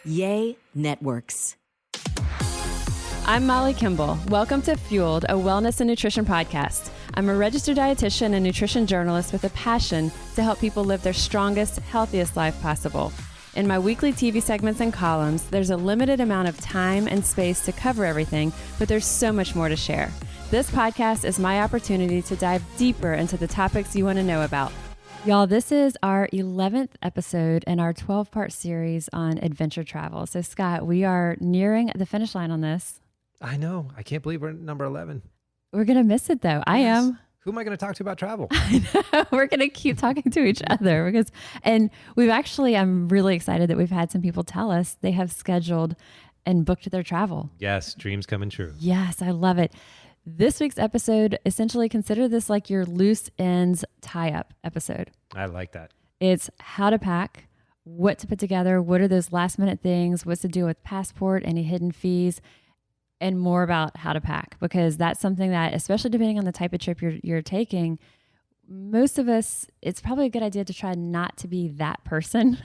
Yay Networks. I'm Molly Kimball. Welcome to Fueled, a wellness and nutrition podcast. I'm a registered dietitian and nutrition journalist with a passion to help people live their strongest, healthiest life possible. In my weekly TV segments and columns, there's a limited amount of time and space to cover everything, but there's so much more to share. This podcast is my opportunity to dive deeper into the topics you want to know about. Y'all, this is our 11th episode in our 12-part series on adventure travel. So, Scott, we are nearing the finish line on this. I know. I can't believe we're at number 11. We're going to miss it, though. I am. Who am I going to talk to about travel? I know. We're going to keep talking to each other and I'm really excited that we've had some people tell us they have scheduled and booked their travel. Yes, dreams coming true. Yes, I love it. This week's episode, essentially consider this like your loose ends tie-up episode. I like that. It's how to pack, what to put together, what are those last minute things, what's to do with passport, any hidden fees, and more about how to pack, because that's something that, especially depending on the type of trip you're taking, most of us, it's probably a good idea to try not to be that person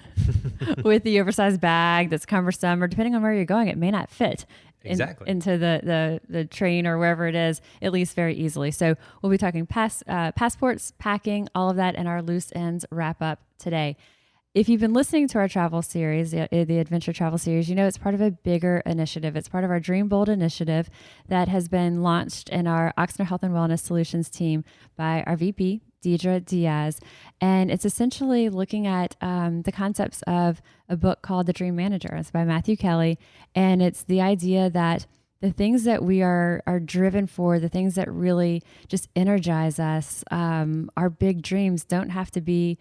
with the oversized bag that's cumbersome, or depending on where you're going, it may not fit into the train or wherever it is, at least very easily. So we'll be talking passports, packing, all of that in our loose ends wrap up today. If you've been listening to our travel series, the Adventure Travel Series, you know it's part of a bigger initiative. It's part of our Dream Bold initiative that has been launched in our Oxnard Health and Wellness Solutions team by our VP, Deidre Diaz. And it's essentially looking at the concepts of a book called The Dream Manager. It's by Matthew Kelly. And it's the idea that the things that we are driven for, the things that really just energize us, our big dreams don't have to be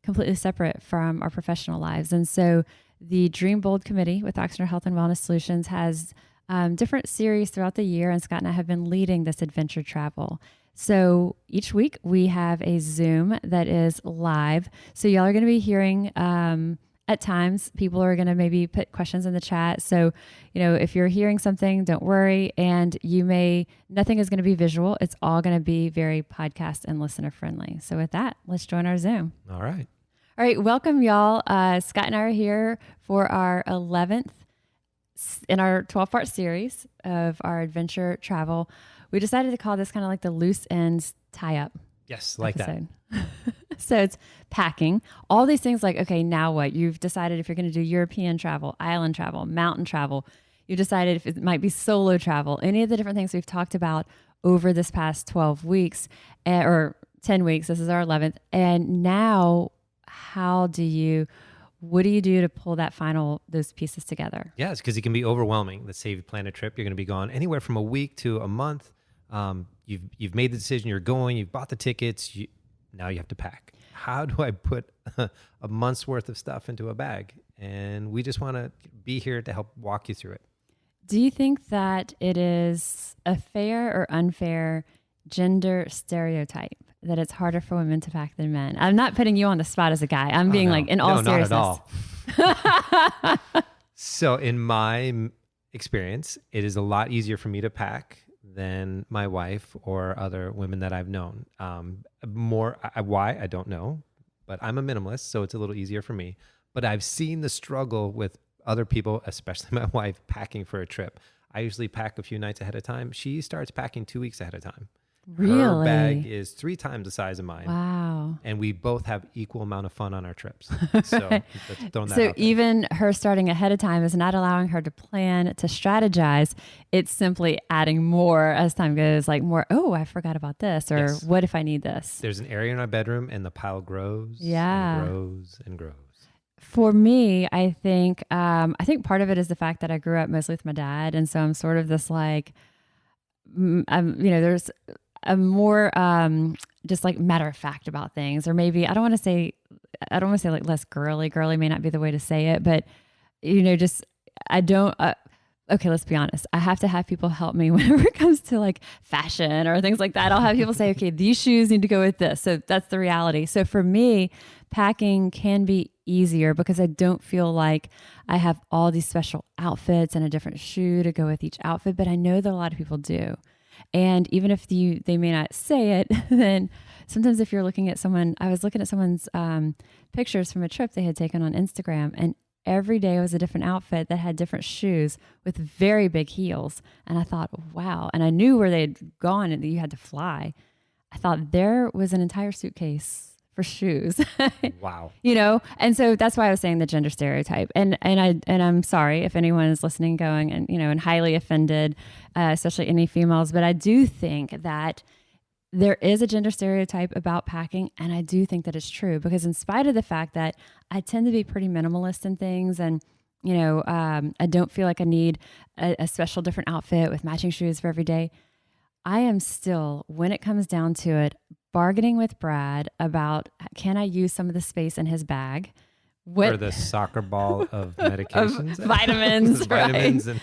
completely separate from our professional lives. And so the Dream Bold Committee with Oxnard Health and Wellness Solutions has different series throughout the year, and Scott and I have been leading this adventure travel. So each week we have a Zoom that is live. So y'all are going to be hearing, at times, people are going to maybe put questions in the chat. So, if you're hearing something, don't worry. And nothing is going to be visual. It's all going to be very podcast and listener friendly. So with that, let's join our Zoom. All right. All right. Welcome, y'all. Scott and I are here for our 11th in our 12-part series of our adventure travel. We decided to call this kind of like the loose ends tie-up. Yes, like episode. That. So it's packing. All these things like, okay, now what? You've decided if you're going to do European travel, island travel, mountain travel. You decided if it might be solo travel, any of the different things we've talked about over this past 12 weeks or 10 weeks. This is our 11th. And now what do you do to pull those pieces together? Yes, because it can be overwhelming. Let's say you plan a trip, you're going to be gone anywhere from a week to a month. You've made the decision, you're going, you've bought the tickets, now you have to pack. How do I put a month's worth of stuff into a bag? And we just want to be here to help walk you through it. Do you think that it is a fair or unfair gender stereotype that it's harder for women to pack than men? I'm not putting you on the spot as a guy. I'm being like, in all seriousness. Not at all. So in my experience, it is a lot easier for me to pack than my wife or other women that I've known. Why, I don't know, but I'm a minimalist, so it's a little easier for me. But I've seen the struggle with other people, especially my wife, packing for a trip. I usually pack a few nights ahead of time. She starts packing 2 weeks ahead of time. Really? Her bag is 3 times the size of mine. Wow. And we both have equal amount of fun on our trips. So let's throw that So out there. even her starting ahead of time is not allowing her to plan, to strategize. It's simply adding more as time goes, like more, oh, I forgot about this, or Yes. What if I need this? There's an area in our bedroom and the pile grows Yeah. and grows and grows. For me, I think part of it is the fact that I grew up mostly with my dad. And so I'm sort of this like, there's a more just like matter of fact about things, or maybe I don't want to say like less girly. Girly may not be the way to say it, but I don't. Okay, let's be honest. I have to have people help me whenever it comes to like fashion or things like that. I'll have people say, okay, these shoes need to go with this. So that's the reality. So for me, packing can be easier because I don't feel like I have all these special outfits and a different shoe to go with each outfit, but I know that a lot of people do. And even if they may not say it, then sometimes if you're looking at someone, I was looking at someone's pictures from a trip they had taken on Instagram, and every day was a different outfit that had different shoes with very big heels. And I thought, wow. And I knew where they'd gone and that you had to fly. I thought there was an entire suitcase for shoes. Wow. And so that's why I was saying the gender stereotype. And I'm sorry if anyone is listening going and highly offended, especially any females, but I do think that there is a gender stereotype about packing, and I do think that it's true because in spite of the fact that I tend to be pretty minimalist in things and, I don't feel like I need a special different outfit with matching shoes for every day, I am still, when it comes down to it, bargaining with Brad about can I use some of the space in his bag? Or the soccer ball of medications. Of vitamins, vitamins and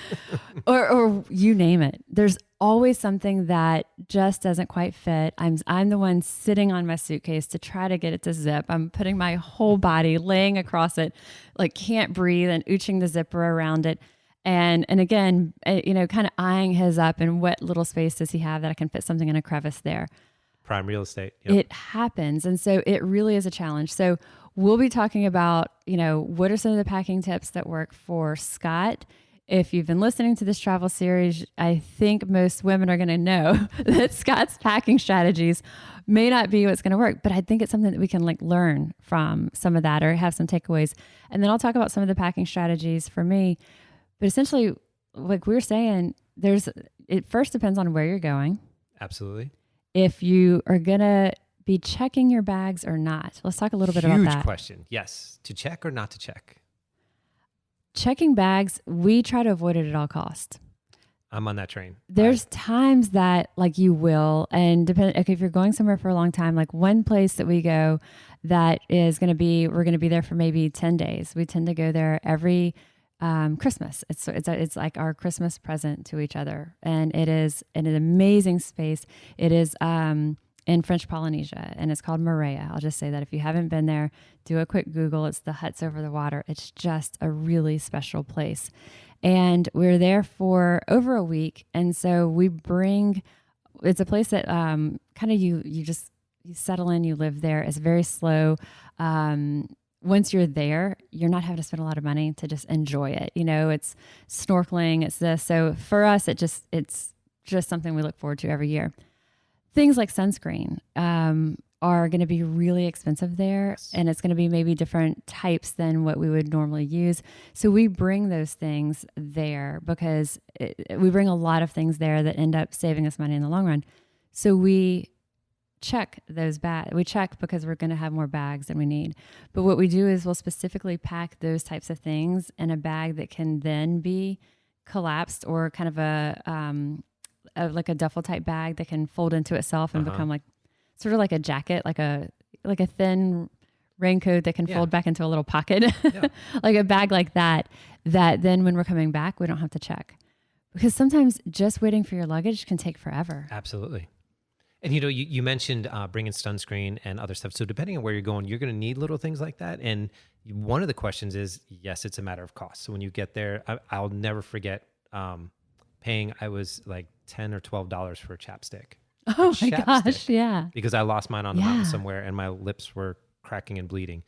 or you name it. There's always something that just doesn't quite fit. I'm the one sitting on my suitcase to try to get it to zip. I'm putting my whole body laying across it, like can't breathe and ooching the zipper around it. And again, kind of eyeing his up and what little space does he have that I can fit something in a crevice there. Prime real estate. Yep. It happens. And so it really is a challenge. So we'll be talking about, what are some of the packing tips that work for Scott. If you've been listening to this travel series, I think most women are going to know that Scott's packing strategies may not be what's going to work, but I think it's something that we can learn from some of that or have some takeaways. And then I'll talk about some of the packing strategies for me. But essentially, like we were saying, it first depends on where you're going. Absolutely. If you are going to be checking your bags or not. Let's talk a little bit about that. Huge question. Yes. To check or not to check? Checking bags, we try to avoid it at all costs. I'm on that train. There's times that you will, and if you're going somewhere for a long time, like one place that we go that is going to be, we're going to be there for maybe 10 days. We tend to go there every Christmas. It's like our Christmas present to each other. And it is an amazing space. It is in French Polynesia, and it's called Moorea. I'll just say that if you haven't been there, do a quick Google. It's the huts over the water. It's just a really special place. And we're there for over a week. And so it's a place that kind of you settle in, you live there. It's very slow. Once you're there, you're not having to spend a lot of money to just enjoy it. It's snorkeling, it's this. So for us, it's just something we look forward to every year. Things like sunscreen are going to be really expensive there, yes. And it's going to be maybe different types than what we would normally use. So we bring those things there because we bring a lot of things there that end up saving us money in the long run. So we check those bags. We check because we're going to have more bags than we need. But what we do is we'll specifically pack those types of things in a bag that can then be collapsed or kind of like a duffel type bag that can fold into itself and become sort of like a jacket, like a thin raincoat that can fold back into a little pocket, like a bag like that then when we're coming back, we don't have to check, because sometimes just waiting for your luggage can take forever. Absolutely. And you mentioned bringing sunscreen and other stuff. So depending on where you're going, you're going to need little things like that. And one of the questions is, yes, it's a matter of cost. So when you get there, I'll never forget paying, I was like $10 or $12 for a chapstick. Oh my gosh, yeah. Because I lost mine on the mountain somewhere and my lips were cracking and bleeding.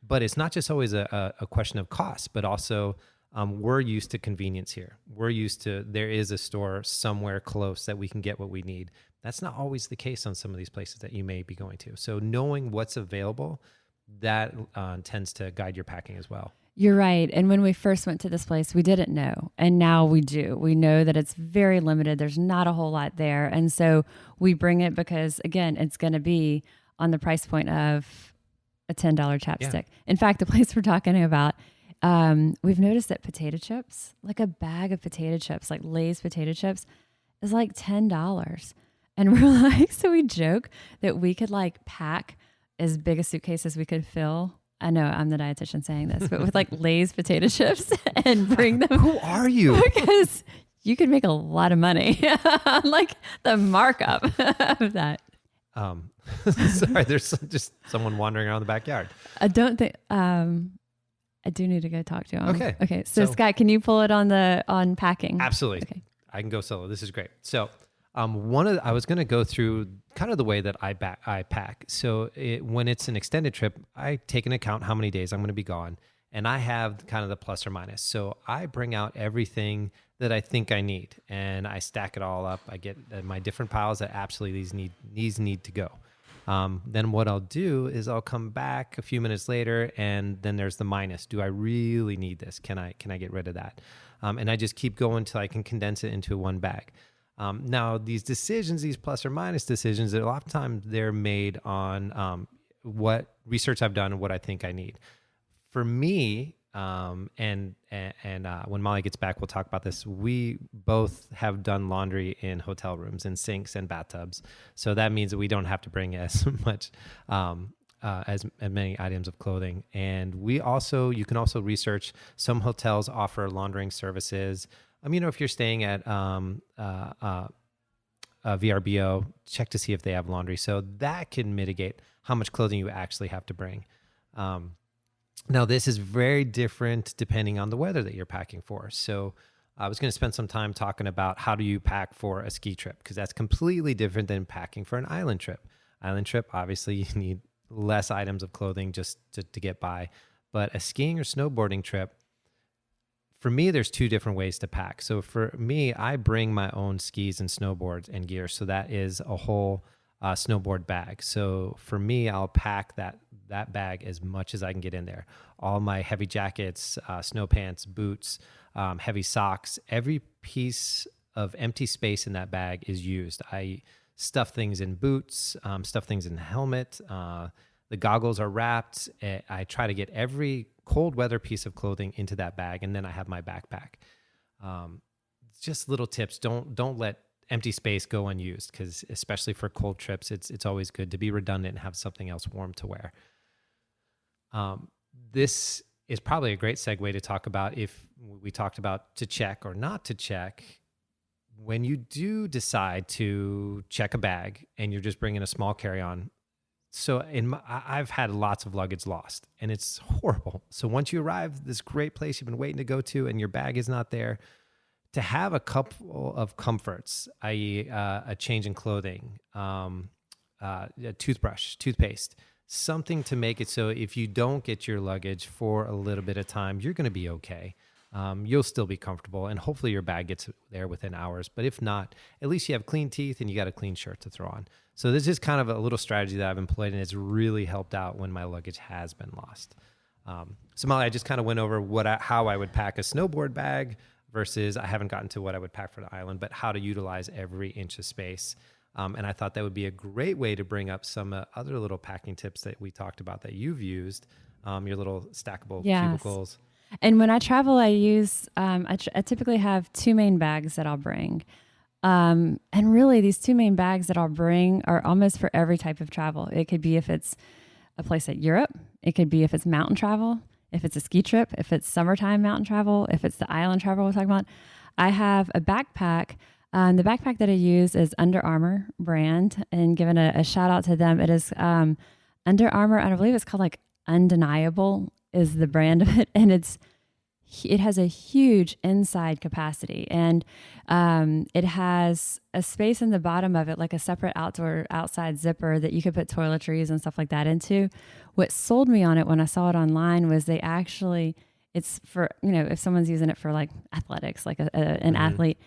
But it's not just always a question of cost, but also we're used to convenience here. There is a store somewhere close that we can get what we need. That's not always the case on some of these places that you may be going to. So knowing what's available, that tends to guide your packing as well. You're right. And when we first went to this place, we didn't know. And now we do. We know that it's very limited. There's not a whole lot there. And so we bring it because, again, it's going to be on the price point of a $10 chapstick. Yeah. In fact, the place we're talking about, we've noticed that potato chips, like a bag of potato chips, like Lay's potato chips, is like $10. And we're like, so we joke that we could pack as big a suitcase as we could fill. I know I'm the dietitian saying this, but with Lay's potato chips and bring them. Who are you? Because you could make a lot of money on the markup of that. Sorry, there's just someone wandering around the backyard. I don't think, I do need to go talk to him. Okay. So Scott, can you pull it on packing? Absolutely. Okay. I can go solo. This is great. So I was going to go through kind of the way that I pack. So when it's an extended trip, I take into account how many days I'm going to be gone. and I have kind of the plus or minus. So I bring out everything that I think I need, and I stack it all up. I get my different piles that absolutely these need to go. Then what I'll do is I'll come back a few minutes later, and then there's the minus. Do I really need this? Can I get rid of that? And I just keep going till I can condense it into one bag. Now, these decisions, these plus or minus decisions, a lot of times they're made on what research I've done and what I think I need. For me, and when Molly gets back, we'll talk about this. We both have done laundry in hotel rooms, in sinks and bathtubs. So that means that we don't have to bring as much, as many items of clothing. And you can also research. Some hotels offer laundering services. If you're staying at VRBO, check to see if they have laundry. So that can mitigate how much clothing you actually have to bring. Now, this is very different depending on the weather that you're packing for. So I was going to spend some time talking about how do you pack for a ski trip, because that's completely different than packing for an island trip. Island trip, obviously, you need less items of clothing just to get by. But a skiing or snowboarding trip, for me, there's two different ways to pack. So for me, I bring my own skis and snowboards and gear. So that is a whole snowboard bag. So for me, I'll pack that bag as much as I can get in there. All my heavy jackets, snow pants, boots, heavy socks, every piece of empty space in that bag is used. I stuff things in boots, stuff things in the helmet. The goggles are wrapped. I try to get every cold weather piece of clothing into that bag, and then I have my backpack. Just little tips. Don't let empty space go unused, because especially for cold trips, it's always good to be redundant and have something else warm to wear. This is probably a great segue to talk about if we talked about to check or not to check. When you do decide to check a bag and you're just bringing a small carry-on, so I've had lots of luggage lost, and it's horrible. So once you arrive this great place you've been waiting to go to and your bag is not there, to have a couple of comforts, i.e. A change in clothing, a toothbrush, toothpaste, something to make it so if you don't get your luggage for a little bit of time, you're going to be okay. You'll still be comfortable, and hopefully your bag gets there within hours. But if not, at least you have clean teeth and you got a clean shirt to throw on. So this is kind of a little strategy that I've employed, and it's really helped out when my luggage has been lost. So Molly, I just kind of went over how I would pack a snowboard bag versus I haven't gotten to what I would pack for the island, but how to utilize every inch of space. And I thought that would be a great way to bring up some other little packing tips that we talked about that you've used, your little stackable cubicles. And when I travel, I use, I typically have two main bags that I'll bring. And really these two main bags that I'll bring are almost for every type of travel. It could be if it's a place like Europe, it could be if it's mountain travel, if it's a ski trip, if it's summertime mountain travel, if it's the island travel we're talking about. I have a backpack. The backpack that I use is Under Armour brand, and giving a shout out to them. It is Under Armour, and I believe it's called like Undeniable is the brand of it, and it has a huge inside capacity, and it has a space in the bottom of it, like a separate outside zipper that you could put toiletries and stuff like that into. What sold me on it when I saw it online was it's for, if someone's using it for like athletics, like an athlete,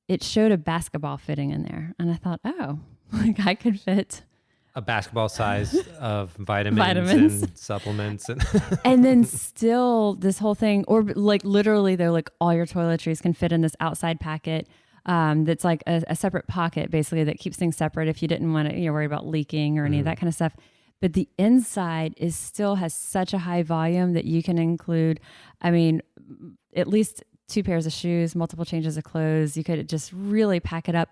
it showed a basketball fitting in there. And I thought, oh, like I could fit a basketball size of vitamins and supplements. And then still this whole thing, or like literally though, like all your toiletries can fit in this outside packet. That's like a separate pocket basically that keeps things separate if you didn't want to, worry about leaking or any of that kind of stuff. But the inside still has such a high volume that you can include, at least 2 pairs of shoes, multiple changes of clothes. You could just really pack it up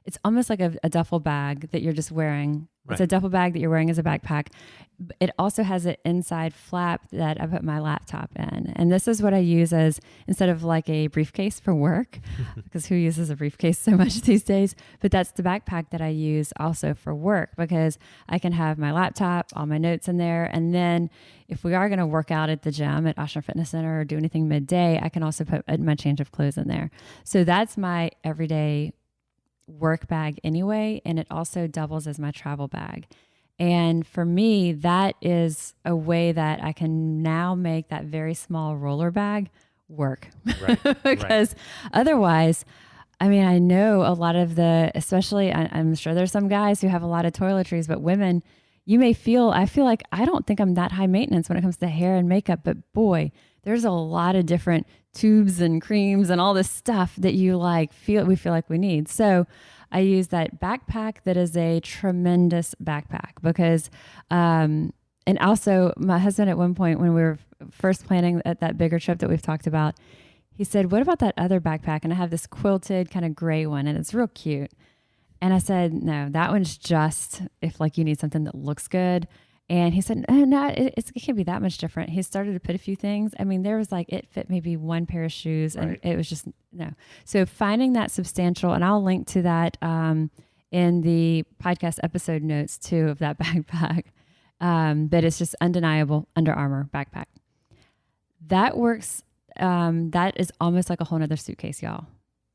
it's almost like a duffel bag that you're just wearing. Right. It's a duffel bag that you're wearing as a backpack. It also has an inside flap that I put my laptop in. And this is what I use as instead of like a briefcase for work, because who uses a briefcase so much these days? But that's the backpack that I use also for work, because I can have my laptop, all my notes in there. And then if we are going to work out at the gym at Oshner Fitness Center or do anything midday, I can also put my change of clothes in there. So that's my everyday work bag anyway, and it also doubles as my travel bag. And for me, that is a way that I can now make that very small roller bag work. Right. Because otherwise, I mean, I know a lot of especially I'm sure there's some guys who have a lot of toiletries, but women, I feel like I don't think I'm that high maintenance when it comes to hair and makeup, but boy, there's a lot of different tubes and creams and all this stuff that we feel like we need. So I use that backpack that is a tremendous backpack because, and also my husband at one point when we were first planning at that bigger trip that we've talked about, he said, what about that other backpack? And I have this quilted kind of gray one and it's real cute. And I said, no, that one's just if like you need something that looks good. And he said, no, it can't be that much different. He started to put a few things. I mean, there was like, it fit maybe one pair of shoes and it was just, no. So finding that substantial, and I'll link to that in the podcast episode notes too of that backpack. But it's just undeniable Under Armour backpack. That works. That is almost like a whole nother suitcase, y'all.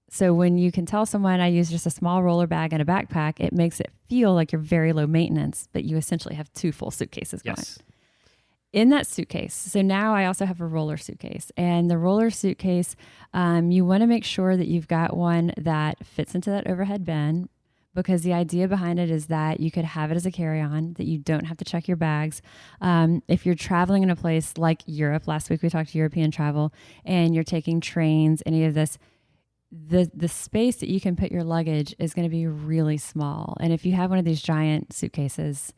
So when you can tell someone I use just a small roller bag and a backpack, it makes it feel like you're very low maintenance, but you essentially have 2 full suitcases going. Yes. In that suitcase. So now I also have a roller suitcase, and the roller suitcase, you want to make sure that you've got one that fits into that overhead bin, because the idea behind it is that you could have it as a carry-on, that you don't have to check your bags. If you're traveling in a place like Europe, last week we talked European travel, and you're taking trains, any of this, the space that you can put your luggage is going to be really small. And if you have one of these giant suitcases,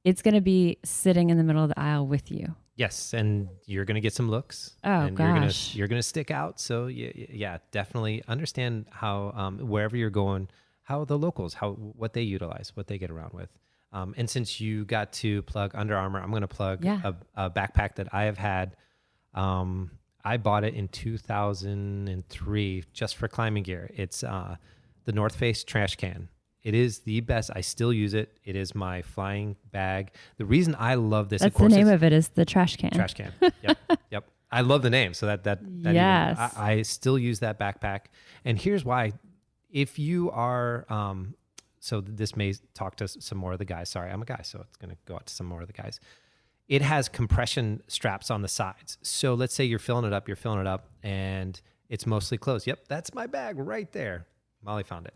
it's going to be sitting in the middle of the aisle with you. Yes, and you're going to get some looks. Oh, and gosh. You're going to stick out. So yeah, definitely understand how wherever you're going, how the locals, what they utilize, what they get around with. And since you got to plug Under Armour, I'm going to plug a backpack that I have had. I bought it in 2003 just for climbing gear. It's the North Face trash can. It is the best. I still use it. It is my flying bag. The reason I love this, that's the name of it, is the trash can. Trash can. Yep. I love the name. So that yes. I still use that backpack. And here's why. If you are, so this may talk to some more of the guys. Sorry, I'm a guy, so it's going to go out to some more of the guys. It has compression straps on the sides. So let's say you're filling it up, and it's mostly closed. Yep, that's my bag right there. Molly found it.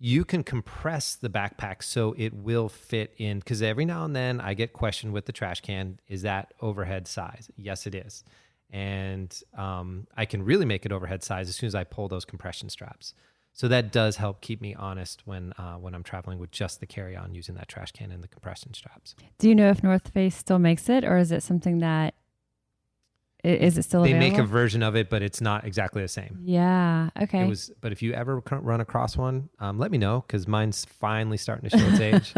You can compress the backpack so it will fit in, because every now and then I get questioned with the trash can, is that overhead size? Yes, it is. And I can really make it overhead size as soon as I pull those compression straps. So that does help keep me honest when I'm traveling with just the carry-on using that trash can and the compression straps. Do you know if North Face still makes it, or is it something that is it still available? They make a version of it, but it's not exactly the same. Yeah. Okay. But if you ever run across one, let me know, because mine's finally starting to show its age.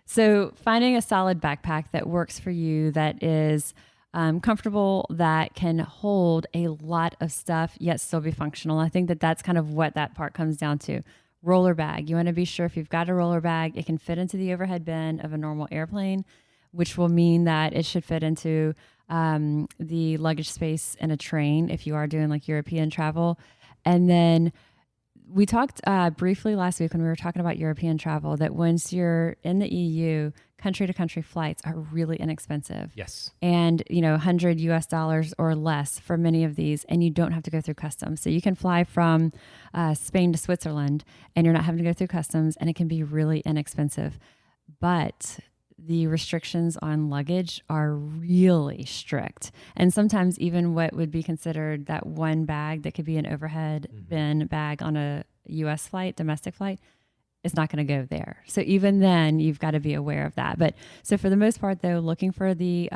So finding a solid backpack that works for you, that is comfortable, that can hold a lot of stuff yet still be functional. I think that's kind of what that part comes down to. Roller bag. You want to be sure if you've got a roller bag, it can fit into the overhead bin of a normal airplane, which will mean that it should fit into the luggage space in a train if you are doing like European travel. And then we talked briefly last week when we were talking about European travel that once you're in the EU, country to country flights are really inexpensive. Yes. And, $100 or less for many of these, and you don't have to go through customs. So you can fly from Spain to Switzerland and you're not having to go through customs, and it can be really inexpensive. But the restrictions on luggage are really strict. And sometimes even what would be considered that one bag that could be an overhead bin bag on a US flight, domestic flight, is not going to go there. So even then you've got to be aware of that. But so for the most part though, looking for the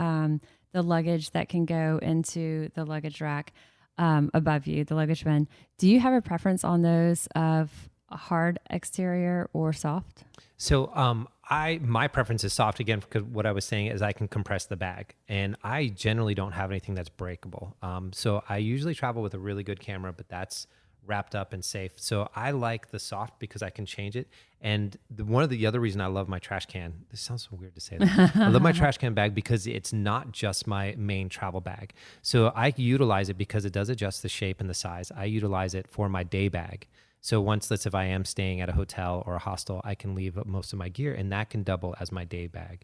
luggage that can go into the luggage rack above you, the luggage bin. Do you have a preference on those of a hard exterior or soft? So my preference is soft, again, because what I was saying is I can compress the bag, and I generally don't have anything that's breakable. So I usually travel with a really good camera, but that's wrapped up and safe. So I like the soft because I can change it. And one of the other reason I love my trash can, this sounds so weird to say that. I love my trash can bag because it's not just my main travel bag. So I utilize it because it does adjust the shape and the size. I utilize it for my day bag. So once, let's, if I am staying at a hotel or a hostel, I can leave most of my gear, and that can double as my day bag.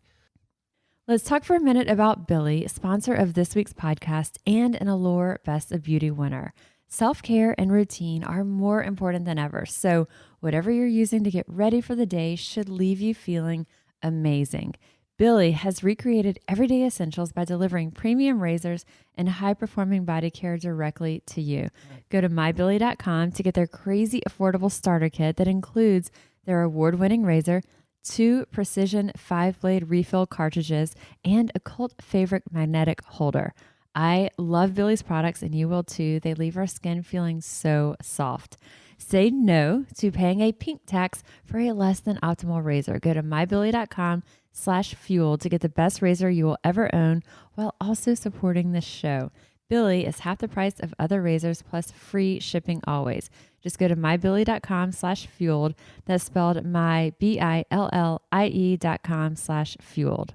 Let's talk for a minute about Billy, sponsor of this week's podcast and an Allure Best of Beauty winner. Self-care and routine are more important than ever. So whatever you're using to get ready for the day should leave you feeling amazing. Billy has recreated everyday essentials by delivering premium razors and high-performing body care directly to you. Go to mybilly.com to get their crazy affordable starter kit that includes their award-winning razor, 2 precision 5-blade refill cartridges, and a cult favorite magnetic holder. I love Billy's products, and you will too. They leave our skin feeling so soft. Say no to paying a pink tax for a less than optimal razor. Go to mybilly.com/fuel to get the best razor you will ever own while also supporting this show. Billy is half the price of other razors plus free shipping always. Just go to mybilly.com/fueled. That's spelled mybillie.com/fueled.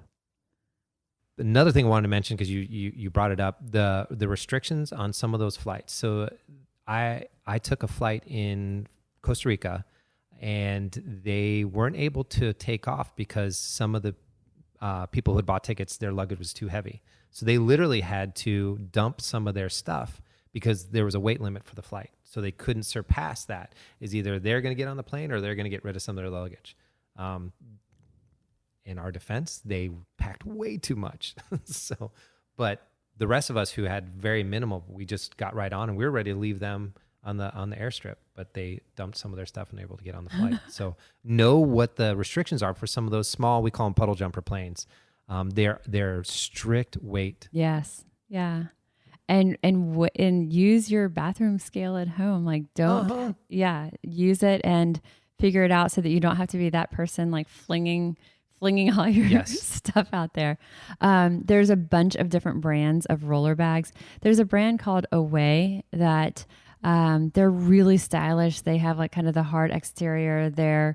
Another thing I wanted to mention, because you brought it up, the restrictions on some of those flights. So I took a flight in Costa Rica, and they weren't able to take off because some of the people who had bought tickets, their luggage was too heavy. So they literally had to dump some of their stuff because there was a weight limit for the flight. So they couldn't surpass that. Is either they're going to get on the plane or they're going to get rid of some of their luggage. In our defense, they packed way too much. But the rest of us who had very minimal, we just got right on, and we were ready to leave them on the airstrip, but they dumped some of their stuff and were able to get on the flight. So know what the restrictions are for some of those small, we call them puddle jumper planes. They're strict weight. Yes. Yeah. And use your bathroom scale at home. Like use it and figure it out so that you don't have to be that person like flinging all your stuff out there. There's a bunch of different brands of roller bags. There's a brand called Away that they're really stylish. They have like kind of the hard exterior. They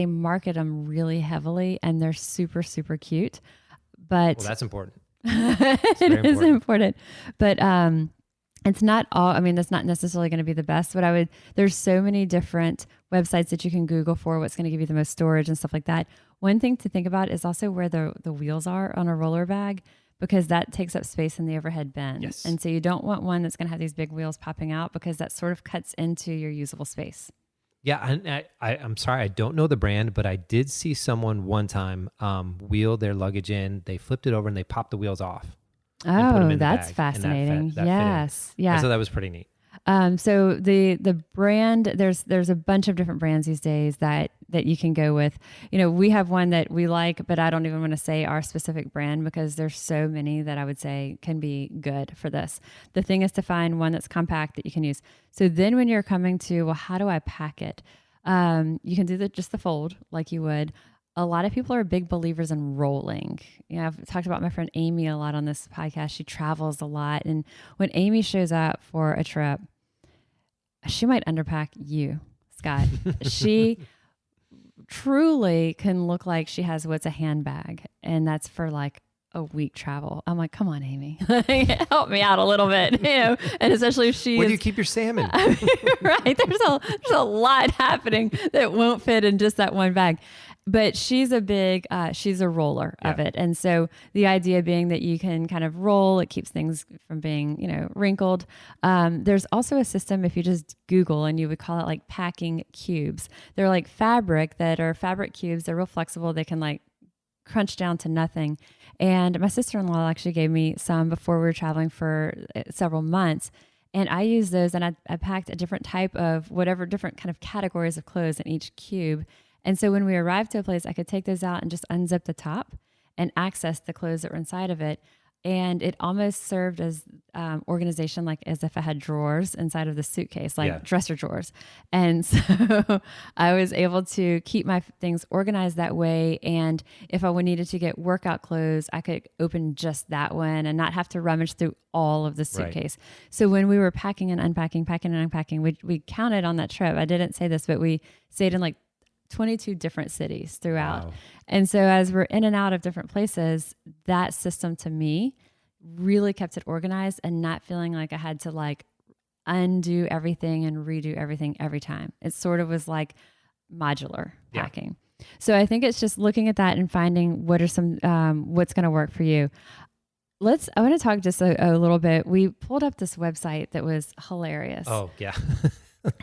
market them really heavily, and they're super, super cute. But well, that's important. It is important. But it's not all, I mean, that's not necessarily going to be the best, but there's so many different websites that you can Google for what's going to give you the most storage and stuff like that. One thing to think about is also where the wheels are on a roller bag, because that takes up space in the overhead bin. Yes. And so you don't want one that's going to have these big wheels popping out, because that sort of cuts into your usable space. Yeah, and I'm sorry, I don't know the brand, but I did see someone one time wheel their luggage in. They flipped it over and they popped the wheels off. Oh, that's fascinating. Yes. Yeah. So that was pretty neat. So the brand, there's a bunch of different brands these days that you can go with. You know, we have one that we like, but I don't even want to say our specific brand because there's so many that I would say can be good for this. The thing is to find one that's compact that you can use. So then when you're coming to, well, how do I pack it? You can do just the fold like you would. A lot of people are big believers in rolling. You know, I've talked about my friend Amy a lot on this podcast. She travels a lot. And when Amy shows up for a trip, she might underpack you, Scott. She truly can look like she has what's a handbag. And that's for like a week travel. I'm like, come on, Amy, help me out a little bit, you know, and especially if Where do you keep your salmon? Right. There's a lot happening that won't fit in just that one bag. But she's a roller of it. And so the idea being that you can kind of roll, it keeps things from being, you know, wrinkled. There's also a system, if you just Google, and you would call it like packing cubes. They're like fabric cubes. They're real flexible. They can like crunch down to nothing. And my sister-in-law actually gave me some before we were traveling for several months. And I used those, and I packed a different type of whatever different kind of categories of clothes in each cube. And so when we arrived to a place, I could take those out and just unzip the top and access the clothes that were inside of it. And it almost served as organization, like as if I had drawers inside of the suitcase, like dresser drawers. And so I was able to keep my things organized that way. And if I needed to get workout clothes, I could open just that one and not have to rummage through all of the suitcase. Right. So when we were packing and unpacking, we counted on that trip. I didn't say this, but we stayed in like 22 different cities throughout. Wow. And so as we're in and out of different places, that system to me really kept it organized and not feeling like I had to like undo everything and redo everything every time. It sort of was like modular packing. So I think it's just looking at that and finding what are some, what's going to work for you. I want to talk just a little bit. We pulled up this website that was hilarious. Oh, yeah.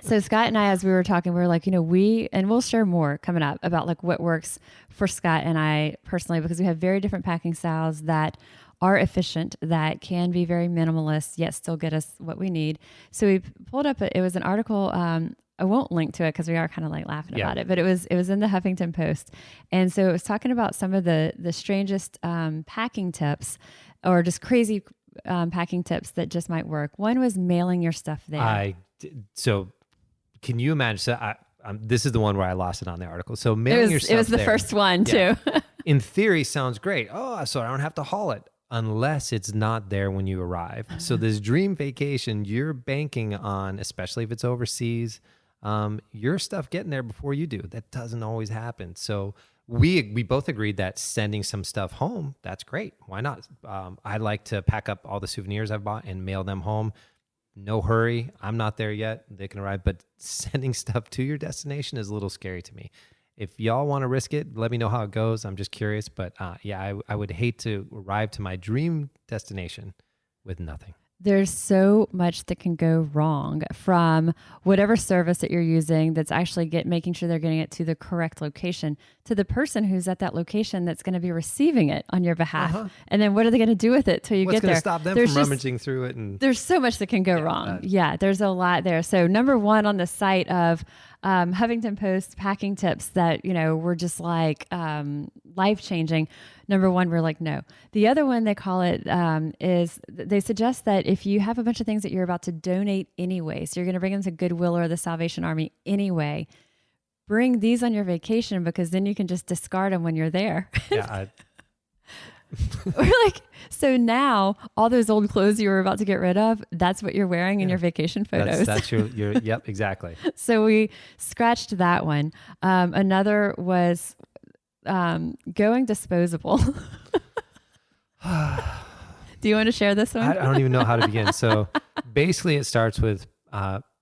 So Scott and I, as we were talking, we were like, we'll share more coming up about like what works for Scott and I personally, because we have very different packing styles that are efficient, that can be very minimalist, yet still get us what we need. So we pulled up, it was an article, I won't link to it because we are kind of like laughing about it, but it was in the Huffington Post. And so it was talking about some of the strangest packing tips or just crazy packing tips that just might work. One was mailing your stuff there. So can you imagine? So this is the one where I lost it on the article. So mailing your stuff it was the there, first one too. In theory, sounds great. Oh, so I don't have to haul it unless it's not there when you arrive. So this dream vacation, you're banking on, especially if it's overseas, your stuff getting there before you do. That doesn't always happen. So we both agreed that sending some stuff home, that's great. Why not? I like to pack up all the souvenirs I've bought and mail them home. No hurry. I'm not there yet. They can arrive. But sending stuff to your destination is a little scary to me. If y'all want to risk it, let me know how it goes. I'm just curious. But I would hate to arrive to my dream destination with nothing. There's so much that can go wrong from whatever service that you're using that's actually making sure they're getting it to the correct location to the person who's at that location that's going to be receiving it on your behalf. And then what are they going to do with it till you get there? What's going to stop them from rummaging through it? And there's so much that can go wrong. There's a lot there. So number one on the site of Huffington Post packing tips that, were just like life-changing. Number one, we're like, no. The other one they call it is they suggest that if you have a bunch of things that you're about to donate anyway, so you're going to bring them to Goodwill or the Salvation Army anyway, bring these on your vacation because then you can just discard them when you're there. We're like, so now all those old clothes you were about to get rid of, that's what you're wearing in your vacation photos. That's your yep, exactly. So we scratched that one. Another was going disposable. Do you want to share this one? I don't even know how to begin. So basically it starts with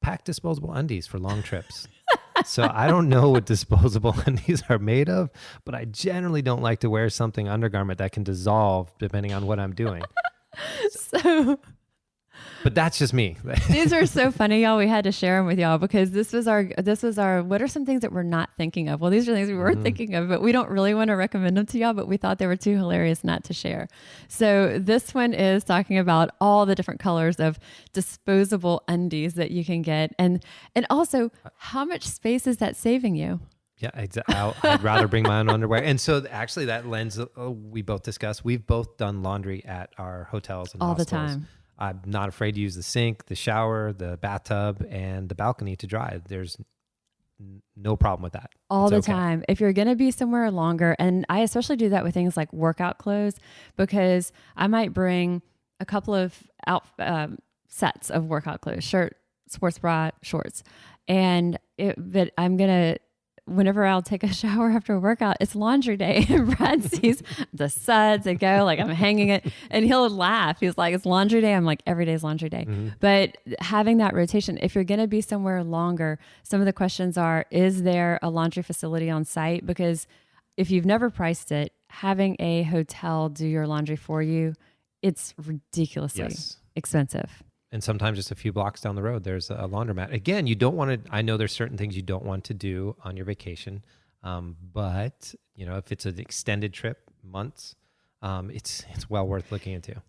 pack disposable undies for long trips. So I don't know what disposable undies are made of, but I generally don't like to wear something undergarment that can dissolve depending on what I'm doing. But that's just me. These are so funny, y'all. We had to share them with y'all because this was our, what are some things that we're not thinking of? Well, these are things we were thinking of, but we don't really want to recommend them to y'all, but we thought they were too hilarious not to share. So this one is talking about all the different colors of disposable undies that you can get. And also how much space is that saving you? Yeah, I'd rather bring my own underwear. And so actually that lens, we both discussed, we've both done laundry at our hotels and all hostels. The time. I'm not afraid to use the sink, the shower, the bathtub, and the balcony to dry. There's no problem with that. All the time. If you're going to be somewhere longer, and I especially do that with things like workout clothes, because I might bring a couple of sets of workout clothes, shirt, sports bra, shorts. But I'm going to, whenever I'll take a shower after a workout, it's laundry day. And Brad sees the suds and go like I'm hanging it, and he'll laugh. He's like, "It's laundry day." I'm like, "Every day is laundry day." Mm-hmm. But having that rotation, if you're going to be somewhere longer, some of the questions are: is there a laundry facility on site? Because if you've never priced it, having a hotel do your laundry for you, it's ridiculously expensive. And sometimes just a few blocks down the road, there's a laundromat. Again, you don't want to, I know there's certain things you don't want to do on your vacation. But if it's an extended trip, months, it's well worth looking into.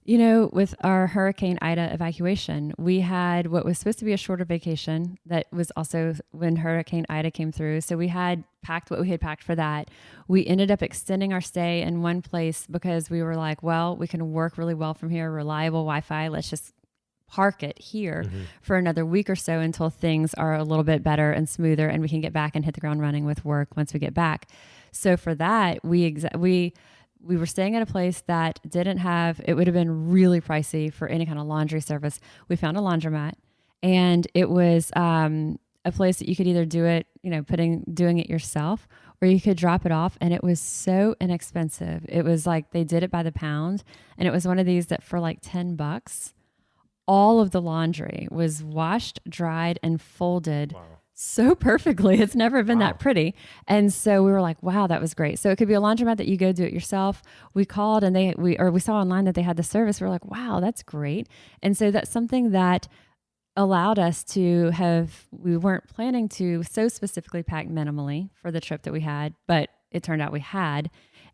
With our Hurricane Ida evacuation, we had what was supposed to be a shorter vacation that was also when Hurricane Ida came through. So we had packed what we had packed for that. We ended up extending our stay in one place because we were like, well, we can work really well from here, reliable Wi-Fi. Let's just park it here for another week or so until things are a little bit better and smoother and we can get back and hit the ground running with work once we get back. So for that, we were staying at a place that didn't have, it would have been really pricey for any kind of laundry service. We found a laundromat, and it was a place that you could either do it, doing it yourself, or you could drop it off, and it was so inexpensive. It was like they did it by the pound, and it was one of these that for like $10, all of the laundry was washed, dried, and folded Wow. so perfectly. It's never been Wow. that pretty. And so we were like, wow, that was great. So it could be a laundromat that you go do it yourself. We called and we saw online that they had the service. We were like, wow, that's great. And so that's something that allowed us to we weren't planning to so specifically pack minimally for the trip that we had, but it turned out we had.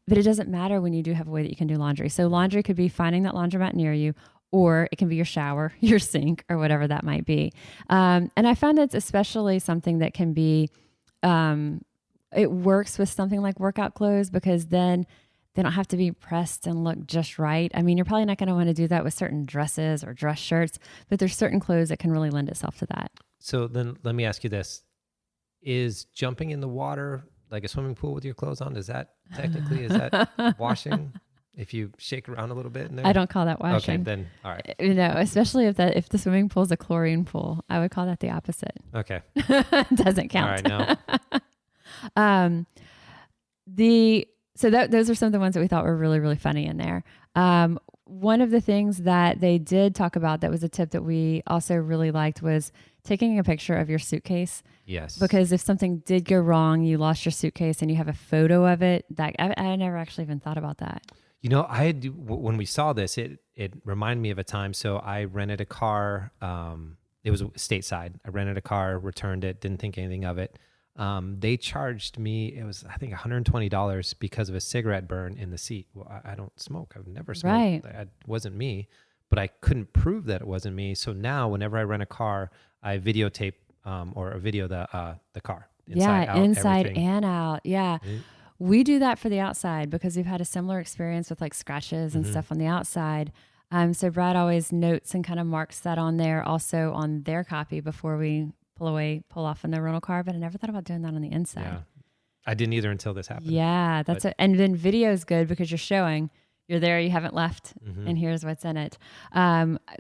But it doesn't matter when you do have a way that you can do laundry. So laundry could be finding that laundromat near you, or it can be your shower, your sink, or whatever that might be. And I found it's especially something that can be, it works with something like workout clothes, because then they don't have to be pressed and look just right. I mean, you're probably not going to want to do that with certain dresses or dress shirts, but there's certain clothes that can really lend itself to that. So then let me ask you this. Is jumping in the water like a swimming pool with your clothes on? Is that washing? If you shake around a little bit in there? I don't call that washing. Okay, then all right. Especially if the swimming pool is a chlorine pool, I would call that the opposite. Okay. Doesn't count. All right, no. Those are some of the ones that we thought were really, really funny in there. One of the things that they did talk about that was a tip that we also really liked was taking a picture of your suitcase. Yes. Because if something did go wrong, you lost your suitcase and you have a photo of it, I never actually even thought about that. You know, when we saw this, it reminded me of a time. So I rented a car. It was stateside. I rented a car, returned it, didn't think anything of it. They charged me, it was, I think, $120 because of a cigarette burn in the seat. Well, I don't smoke. I've never smoked. Right. It wasn't me, but I couldn't prove that it wasn't me. So now whenever I rent a car, I videotape or a video the car. Inside, out, inside everything. and out. Yeah. Mm-hmm. We do that for the outside because we've had a similar experience with like scratches and stuff on the outside. So Brad always notes and kind of marks that on there also on their copy before we pull off in the rental car. But I never thought about doing that on the inside. Yeah. I didn't either until this happened. Yeah, and then video is good because you're showing you're there, you haven't left, and here's what's in it.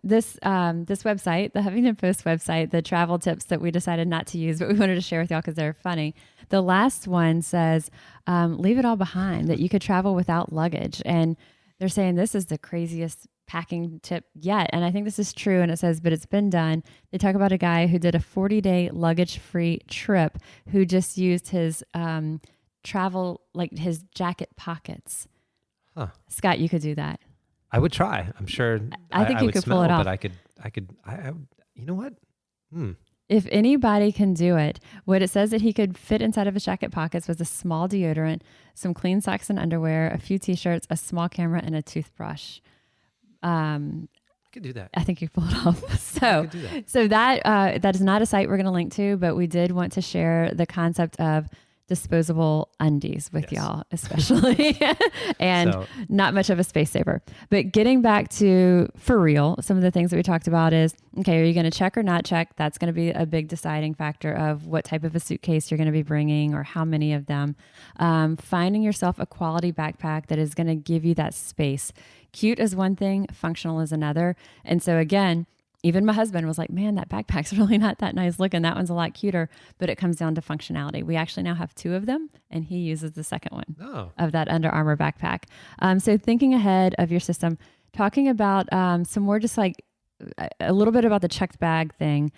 This website, the Huffington Post website, the travel tips that we decided not to use, but we wanted to share with y'all because they're funny. The last one says, leave it all behind, that you could travel without luggage. And they're saying this is the craziest packing tip yet. And I think this is true. And it says, but it's been done. They talk about a guy who did a 40-day luggage-free trip who just used his travel, like his jacket pockets. Huh. Scott, you could do that. I would try. I'm sure. I think you would could smell, pull it off. But I you know what? If anybody can do it, what it says that he could fit inside of his jacket pockets was a small deodorant, some clean socks and underwear, a few t-shirts, a small camera, and a toothbrush. I could do that. I think you pull it off. I could do that. So that is not a site we're going to link to, but we did want to share the concept of disposable undies with y'all, especially, and not much of a space saver. But getting back to, for real, some of the things that we talked about is, okay, are you going to check or not check? That's going to be a big deciding factor of what type of a suitcase you're going to be bringing or how many of them. Finding yourself a quality backpack that is going to give you that space. Cute is one thing, functional is another. And so again, even my husband was like, man, that backpack's really not that nice looking. That one's a lot cuter, but it comes down to functionality. We actually now have 2 of them, and he uses the second one of that Under Armour backpack. So thinking ahead of your system, talking about some more just like a little bit about the checked bag thing.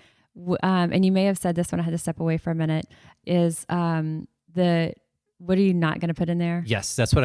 And you may have said this when I had to step away for a minute, is what are you not going to put in there? Yes, that's what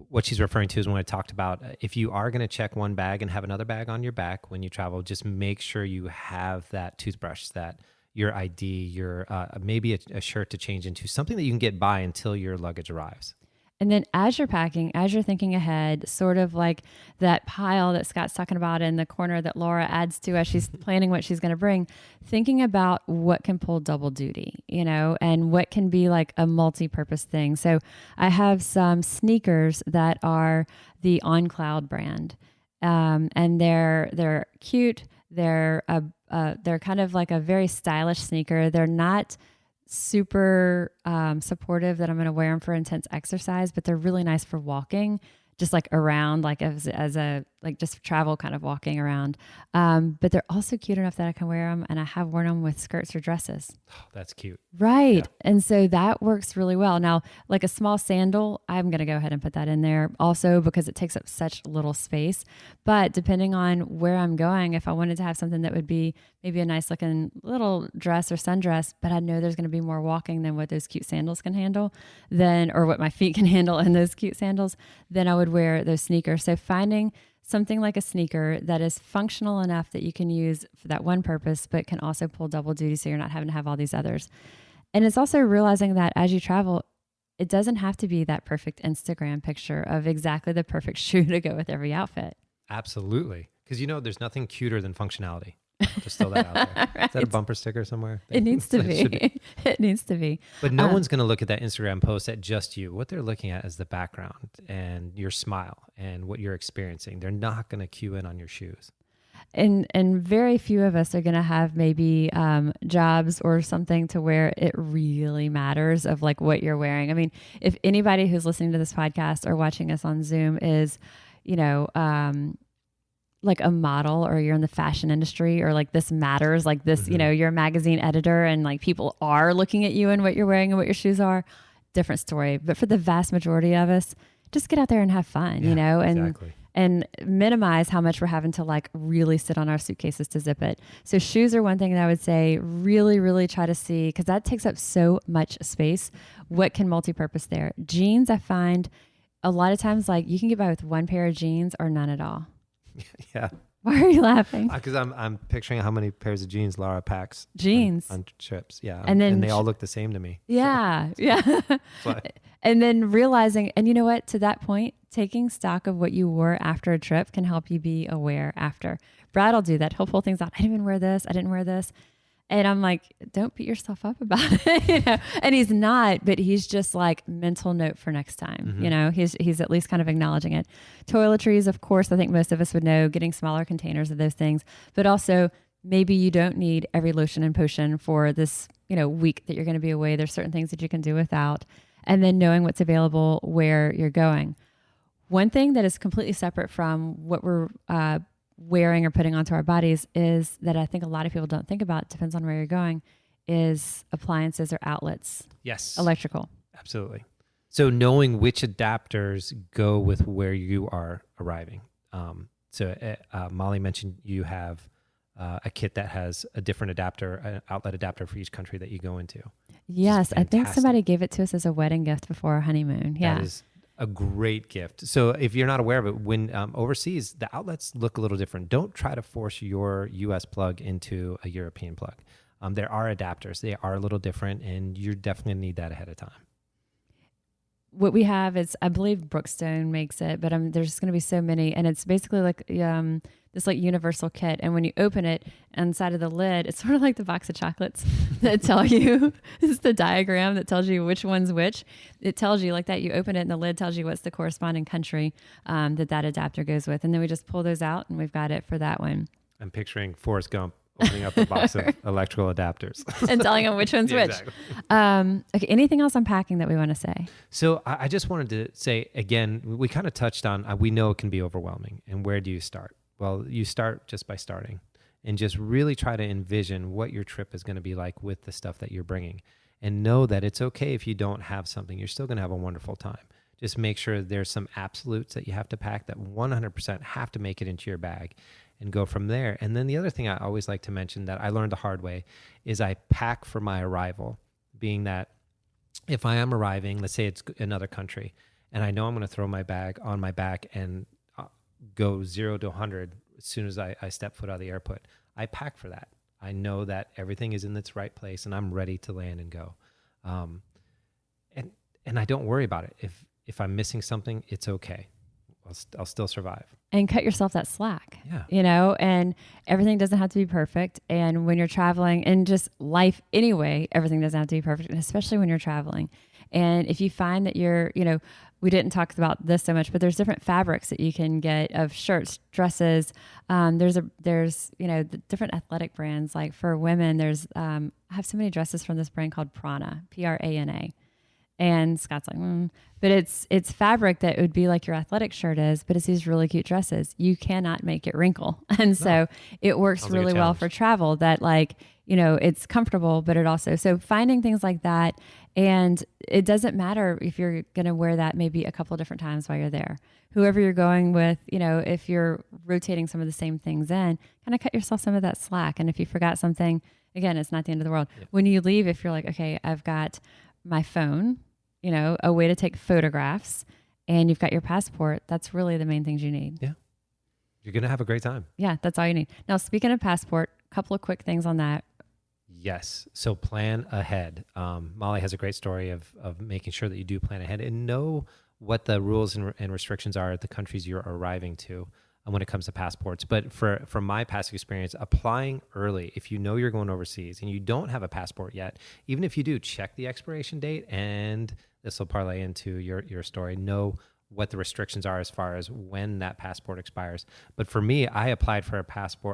what she's referring to is when I talked about if you are going to check one bag and have another bag on your back when you travel, just make sure you have that toothbrush, that your ID, your maybe a shirt to change into, something that you can get by until your luggage arrives. And then as you're packing, as you're thinking ahead, sort of like that pile that Scott's talking about in the corner that Laura adds to as she's planning what she's going to bring, thinking about what can pull double duty, and what can be like a multi-purpose thing. So I have some sneakers that are the On Cloud brand, and they're cute. They're kind of like a very stylish sneaker. They're not super supportive that I'm going to wear them for intense exercise, but they're really nice for walking, just like around, like as a like just travel kind of walking around. But they're also cute enough that I can wear them, and I have worn them with skirts or dresses. Oh, that's cute. Right. Yeah. And so that works really well. Now, like a small sandal, I'm going to go ahead and put that in there also because it takes up such little space. But depending on where I'm going, if I wanted to have something that would be maybe a nice looking little dress or sundress, but I know there's going to be more walking than what those cute sandals can handle, then, or what my feet can handle in those cute sandals, then I would wear those sneakers. So finding something like a sneaker that is functional enough that you can use for that one purpose, but can also pull double duty so you're not having to have all these others. And it's also realizing that as you travel, it doesn't have to be that perfect Instagram picture of exactly the perfect shoe to go with every outfit. Absolutely. Because there's nothing cuter than functionality. Just throw that out there. Right. Is that a bumper sticker somewhere? It needs to be. It needs to be. But no one's going to look at that Instagram post at just you. What they're looking at is the background and your smile and what you're experiencing. They're not going to cue in on your shoes. And very few of us are going to have maybe jobs or something to where it really matters of like what you're wearing. I mean, if anybody who's listening to this podcast or watching us on Zoom is, like a model, or you're in the fashion industry, or like this matters, like this, you're a magazine editor and like people are looking at you and what you're wearing and what your shoes are, different story. But for the vast majority of us, just get out there and have fun, Exactly. and minimize how much we're having to like really sit on our suitcases to zip it. So shoes are one thing that I would say really, really try to see, because that takes up so much space. What can multi-purpose there? Jeans, I find a lot of times, like you can get by with one pair of jeans or none at all. Yeah. Why are you laughing? Because I'm picturing how many pairs of jeans Laura packs jeans on trips. Yeah. And then they all look the same to me. Yeah. Yeah. And then realizing, and you know what, to that point, taking stock of what you wore after a trip can help you be aware after. Brad will do that. He'll pull things out. I didn't even wear this. I didn't wear this. And I'm like, don't beat yourself up about it. And he's not, but he's just like mental note for next time. Mm-hmm. He's at least kind of acknowledging it. Toiletries, of course, I think most of us would know, getting smaller containers of those things, but also maybe you don't need every lotion and potion for this, week that you're going to be away. There's certain things that you can do without, and then knowing what's available where you're going. One thing that is completely separate from what we're, wearing or putting onto our bodies is that I think a lot of people don't think about, depends on where you're going, is appliances or outlets. Yes. Electrical. Absolutely. So knowing which adapters go with where you are arriving. Molly mentioned you have a kit that has a different adapter, an outlet adapter for each country that you go into. Yes. I think somebody gave it to us as a wedding gift before our honeymoon. Yeah. That is a great gift. So if you're not aware of it, when overseas, the outlets look a little different. Don't try to force your US plug into a European plug. There are adapters. They are a little different, and you're definitely going to need that ahead of time. What we have is, I believe Brookstone makes it, but there's going to be so many, and it's basically like this like universal kit. And when you open it, inside of the lid, it's sort of like the box of chocolates that tell you, it's the diagram that tells you which one's which. It tells you like that. You open it and the lid tells you what's the corresponding country that adapter goes with. And then we just pull those out and we've got it for that one. I'm picturing Forrest Gump opening up a box of electrical adapters. And telling them which one's which. Exactly. Okay, anything else on packing that we want to say? So I just wanted to say, again, we kind of touched on, we know it can be overwhelming. And where do you start? Well, you start just by starting and just really try to envision what your trip is going to be like with the stuff that you're bringing, and know that it's okay if you don't have something. You're still going to have a wonderful time. Just make sure there's some absolutes that you have to pack that 100% have to make it into your bag, and go from there. And then the other thing I always like to mention that I learned the hard way is I pack for my arrival, being that if I am arriving, let's say it's another country, and I know I'm going to throw my bag on my back and go 0 to 100 as soon as I step foot out of the airport, I pack for that. I know that everything is in its right place and I'm ready to land and go. And I don't worry about it. If I'm missing something, it's okay. I'll still survive. And cut yourself that slack, and everything doesn't have to be perfect. And when you're traveling, and just life anyway, everything doesn't have to be perfect, and especially when you're traveling. And if you find that you're, we didn't talk about this so much, but there's different fabrics that you can get of shirts, dresses. There's the different athletic brands. Like for women, I have so many dresses from this brand called Prana, Prana. And Scott's like, but it's fabric that would be like your athletic shirt is, but it's these really cute dresses. You cannot make it wrinkle. And so it works Sounds like a really well challenge. for travel that like, you know, it's comfortable, but it also, so finding things like that. And it doesn't matter if you're going to wear that maybe a couple of different times while you're there. Whoever you're going with, you know, if you're rotating some of the same things in, kind of cut yourself some of that slack. And if you forgot something, again, it's not the end of the world. Yeah. When you leave, if you're like, okay, I've got my phone, you know, a way to take photographs, and you've got your passport, that's really the main things you need. Yeah. You're going to have a great time. Yeah, that's all you need. Now, speaking of passport, a couple of quick things on that. Yes. So plan ahead. Molly has a great story of making sure that you do plan ahead and know what the rules and restrictions are at the countries you're arriving to when it comes to passports. But from my past experience, applying early, if you know you're going overseas and you don't have a passport yet, even if you do, check the expiration date, and this will parlay into your story. Know what the restrictions are as far as when that passport expires. But for me, I applied for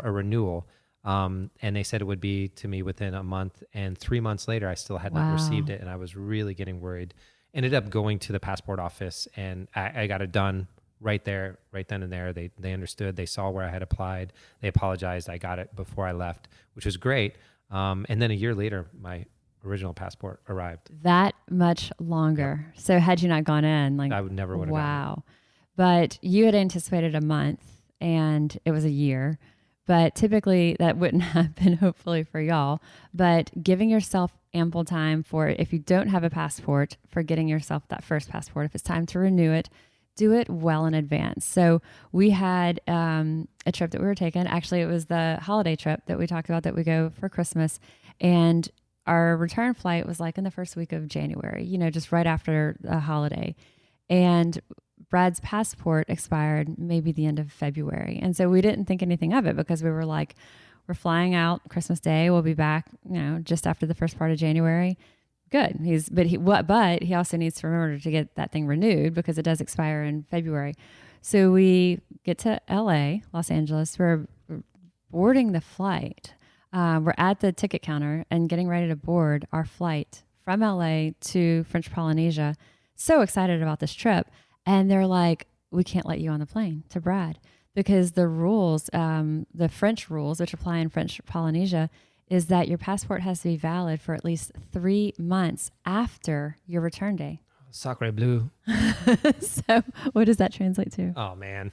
a renewal, and they said it would be to me within a month. And 3 months later, I still had not received it, and I was really getting worried. Ended up going to the passport office, and I got it done right there, right then and there. They understood. They saw where I had applied. They apologized. I got it before I left, which was great. And then a year later, my original passport arrived. That much longer. Yep. So had you not gone in, like I would never would have. Wow. But you had anticipated a month, and it was a year. But typically that wouldn't happen, hopefully for y'all. But giving yourself ample time for, if you don't have a passport, for getting yourself that first passport, if it's time to renew it, do it well in advance. So we had a trip that we were taking. Actually, it was the holiday trip that we talked about that we go for Christmas. And our return flight was like in the first week of January, you know, just right after the holiday. And Brad's passport expired maybe the end of February. And so we didn't think anything of it because we were like, we're flying out Christmas Day. We'll be back, you know, just after the first part of January. Good. But he also needs to remember to get that thing renewed because it does expire in February. So we get to LA, Los Angeles. We're boarding the flight. We're at the ticket counter and getting ready to board our flight from LA to French Polynesia. So excited about this trip. And they're like, we can't let you on the plane, to Brad, because the rules, the French rules, which apply in French Polynesia, is that your passport has to be valid for at least 3 months after your return day. Sacre bleu. So what does that translate to? Oh, man.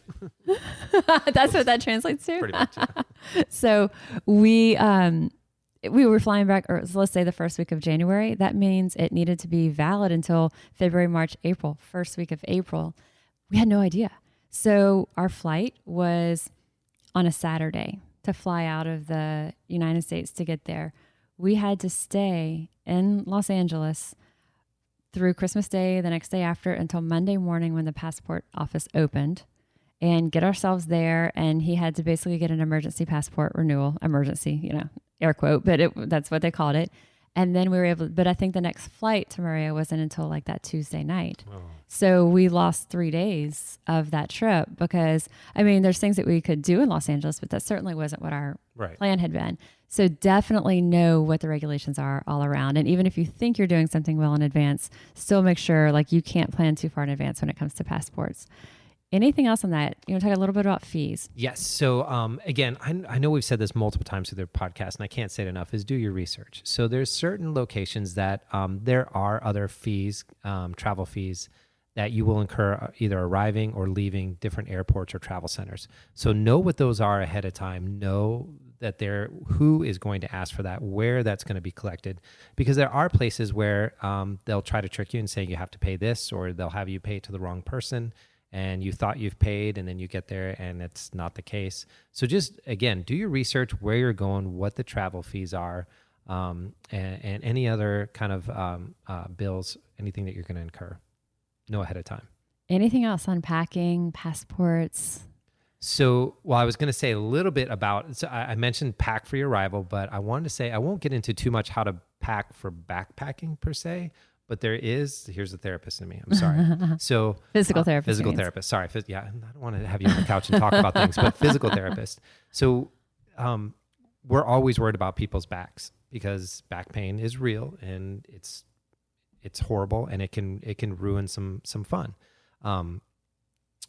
That's what that translates to? Pretty much, yeah. So we were flying back, or let's say the first week of January. That means it needed to be valid until February, March, April, first week of April. We had no idea. So our flight was on a Saturday to fly out of the United States to get there. We had to stay in Los Angeles through Christmas Day, the next day after, until Monday morning when the passport office opened, and get ourselves there. And he had to basically get an emergency passport renewal, emergency, you know, air quote, but that's what they called it. And then we were able, but I think the next flight to Maria wasn't until like that Tuesday night. Oh. So we lost 3 days of that trip because, I mean, there's things that we could do in Los Angeles, but that certainly wasn't what our plan had been. So definitely know what the regulations are all around. And even if you think you're doing something well in advance, still make sure like you can't plan too far in advance when it comes to passports. Anything else on that? You want to talk a little bit about fees? Yes. So again, I know we've said this multiple times through their podcast, and I can't say it enough, is do your research. So there's certain locations that there are other fees, travel fees, that you will incur either arriving or leaving different airports or travel centers. So know what those are ahead of time. Know that who is going to ask for that, where that's going to be collected. Because there are places where they'll try to trick you and say you have to pay this, or they'll have you pay it to the wrong person. And you thought you've paid, and then you get there and it's not the case. So just, again, do your research, where you're going, what the travel fees are, and any other kind of bills, anything that you're going to incur. Know ahead of time. Anything else on packing, passports? So, well, I was going to say a little bit about, so I mentioned pack for your arrival, but I wanted to say, I won't get into too much how to pack for backpacking per se. But here's the therapist in me. I'm sorry. So physical therapist. Physical therapist. Sorry. Yeah. I don't want to have you on the couch and talk about things, but physical therapist. So we're always worried about people's backs because back pain is real and it's It's horrible, and it can ruin some fun.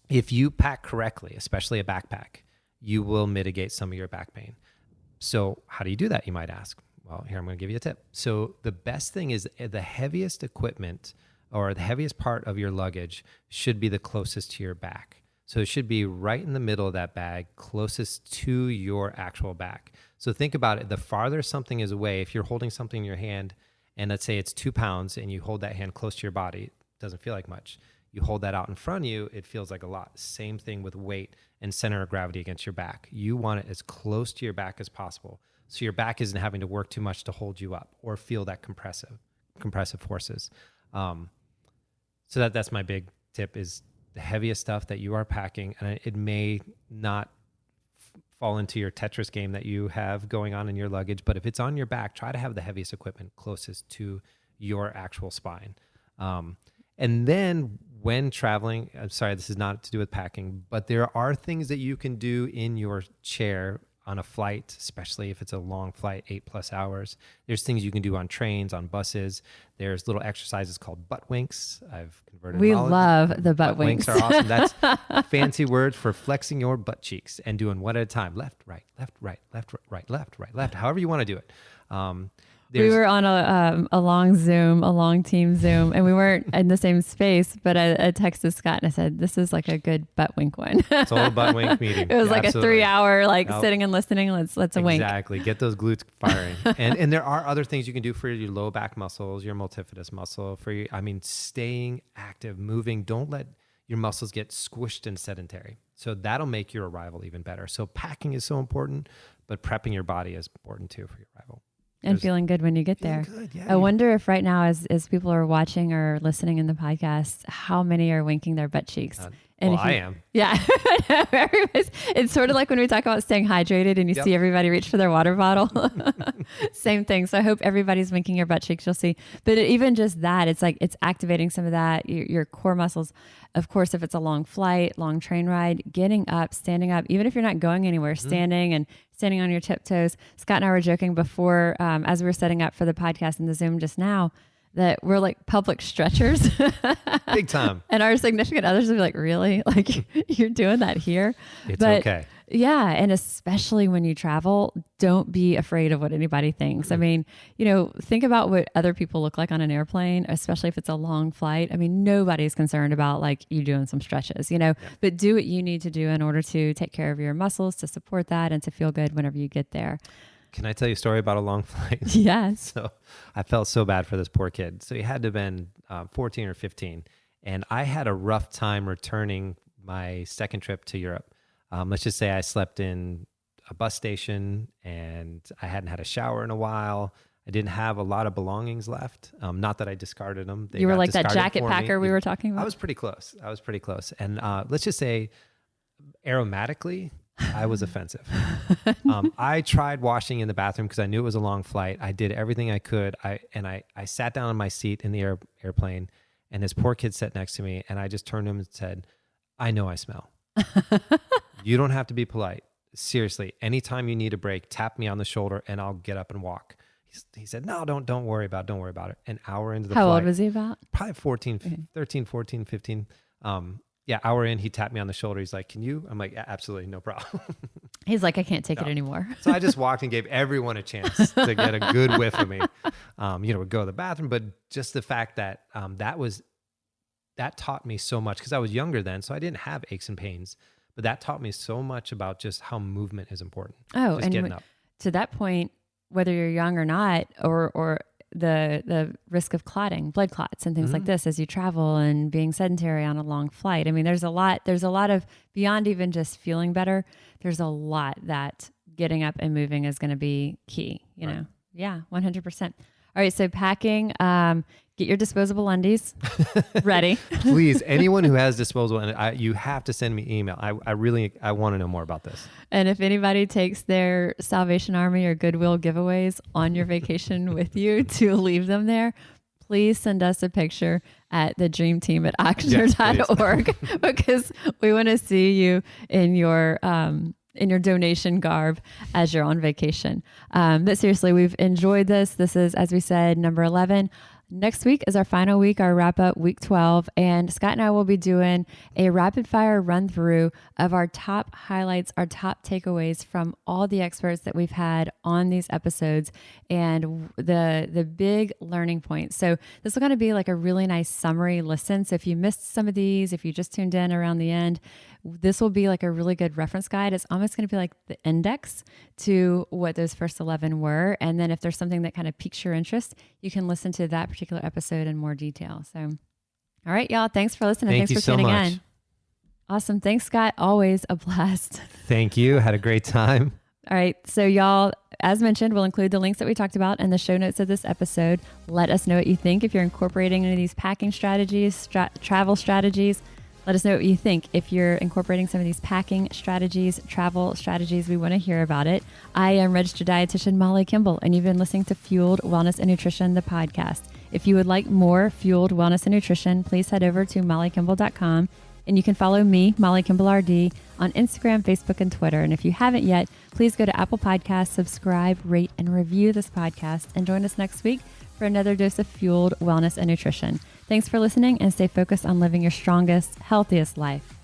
If you pack correctly, especially a backpack, you will mitigate some of your back pain. So how do you do that, you might ask? Well, here, I'm going to give you a tip. So the best thing is the heaviest equipment or the heaviest part of your luggage should be the closest to your back. So it should be right in the middle of that bag, closest to your actual back. So think about it. The farther something is away, if you're holding something in your hand, and let's say it's 2 pounds, and you hold that hand close to your body, it doesn't feel like much. You hold that out in front of you, it feels like a lot. Same thing with weight and center of gravity against your back. You want it as close to your back as possible, so your back isn't having to work too much to hold you up or feel that compressive forces. So that's my big tip, is the heaviest stuff that you are packing, and it may not fall into your Tetris game that you have going on in your luggage, but if it's on your back, try to have the heaviest equipment closest to your actual spine. And then when traveling, I'm sorry, this is not to do with packing, but there are things that you can do in your chair on a flight, especially if it's a long flight, 8+ hours. There's things you can do on trains, on buses. There's little exercises called butt winks. I've converted We them all. love the butt winks. Winks are awesome. That's a fancy word for flexing your butt cheeks and doing one at a time. Left, right, left, right, left, right, left, right, left. However you want to do it. We were on a long team Zoom, and we weren't in the same space, but I texted Scott and I said, this is like a good butt wink one. It's all a butt wink meeting. It was like absolutely. a 3-hour sitting and listening. Let's wink. Exactly. Get those glutes firing. and there are other things you can do for your low back muscles, your multifidus muscle, staying active, moving. Don't let your muscles get squished and sedentary. So that'll make your arrival even better. So packing is so important, but prepping your body is important too for your arrival. And feeling good when you get there. Good, yeah. I wonder if right now, as people are watching or listening in the podcast, how many are winking their butt cheeks? I am. Yeah. It's sort of like when we talk about staying hydrated and you see everybody reach for their water bottle. Same thing. So I hope everybody's winking your butt cheeks. You'll see. But even just that, it's like it's activating some of that, your core muscles. Of course, if it's a long flight, long train ride, getting up, standing up, even if you're not going anywhere, standing on your tiptoes. Scott and I were joking before, as we were setting up for the podcast in the Zoom just now, that we're like public stretchers. Big time. And our significant others will be like, really? Like you're doing that here? It's okay. Yeah. And especially when you travel, don't be afraid of what anybody thinks. I mean, think about what other people look like on an airplane, especially if it's a long flight. I mean, nobody's concerned about like you doing some stretches, but do what you need to do in order to take care of your muscles, to support that, and to feel good whenever you get there. Can I tell you a story about a long flight? Yes. So I felt so bad for this poor kid. So he had to have been 14 or 15. And I had a rough time returning my second trip to Europe. Let's just say I slept in a bus station and I hadn't had a shower in a while. I didn't have a lot of belongings left. Not that I discarded them. You were like that jacket packer we were talking about? I was pretty close. And let's just say aromatically, I was offensive. I tried washing in the bathroom because I knew it was a long flight. I did everything I could. I sat down on my seat in the airplane, and this poor kid sat next to me, and I just turned to him and said, I know I smell. You don't have to be polite. Seriously, anytime you need a break, tap me on the shoulder and I'll get up and walk. He said, no, don't worry about it. An hour into the flight. How old was he about? Probably 13, 14, 15. Hour in, he tapped me on the shoulder. He's like, can you? I'm like, absolutely, no problem. He's like, I can't take it anymore. So I just walked and gave everyone a chance to get a good whiff of me. Would go to the bathroom, but just the fact that that taught me so much, because I was younger then, so I didn't have aches and pains. But that taught me so much about just how movement is important. Oh, just and getting up. To that point, whether you're young or not, or the risk of clotting, blood clots and things like this as you travel and being sedentary on a long flight. I mean, there's a lot of, beyond even just feeling better, there's a lot that getting up and moving is going to be key, you know? Yeah, 100%. All right. So packing, get your disposable undies ready. Please, anyone who has disposable, you have to send me an email. I want to know more about this. And if anybody takes their Salvation Army or Goodwill giveaways on your vacation with you to leave them there, please send us a picture at thedreamteam@oxner.org because we want to see you in your donation garb as you're on vacation. But seriously, we've enjoyed this. This is, as we said, number 11. Next week is our final week, our wrap up, week 12. And Scott and I will be doing a rapid fire run through of our top highlights, our top takeaways from all the experts that we've had on these episodes and the big learning points. So this will kind of be like a really nice summary listen. So if you missed some of these, if you just tuned in around the end, this will be like a really good reference guide. It's almost going to be like the index to what those first 11 were. And then if there's something that kind of piques your interest, you can listen to that particular episode in more detail. So, all right, y'all. Thanks for listening. Thank Thanks you for tuning so much. in. Awesome. Thanks, Scott. Always a blast. Thank you. Had a great time. All right. So y'all, as mentioned, we'll include the links that we talked about in the show notes of this episode. Let us know what you think if you're incorporating any of these packing strategies, travel strategies. Let us know what you think. If you're incorporating some of these packing strategies, travel strategies, we want to hear about it. I am registered dietitian Molly Kimball, and you've been listening to Fueled Wellness and Nutrition, the podcast. If you would like more Fueled Wellness and Nutrition, please head over to mollykimball.com, and you can follow me, Molly Kimball RD, on Instagram, Facebook, and Twitter. And if you haven't yet, please go to Apple Podcasts, subscribe, rate, and review this podcast, and join us next week for another dose of Fueled Wellness and Nutrition. Thanks for listening, and stay focused on living your strongest, healthiest life.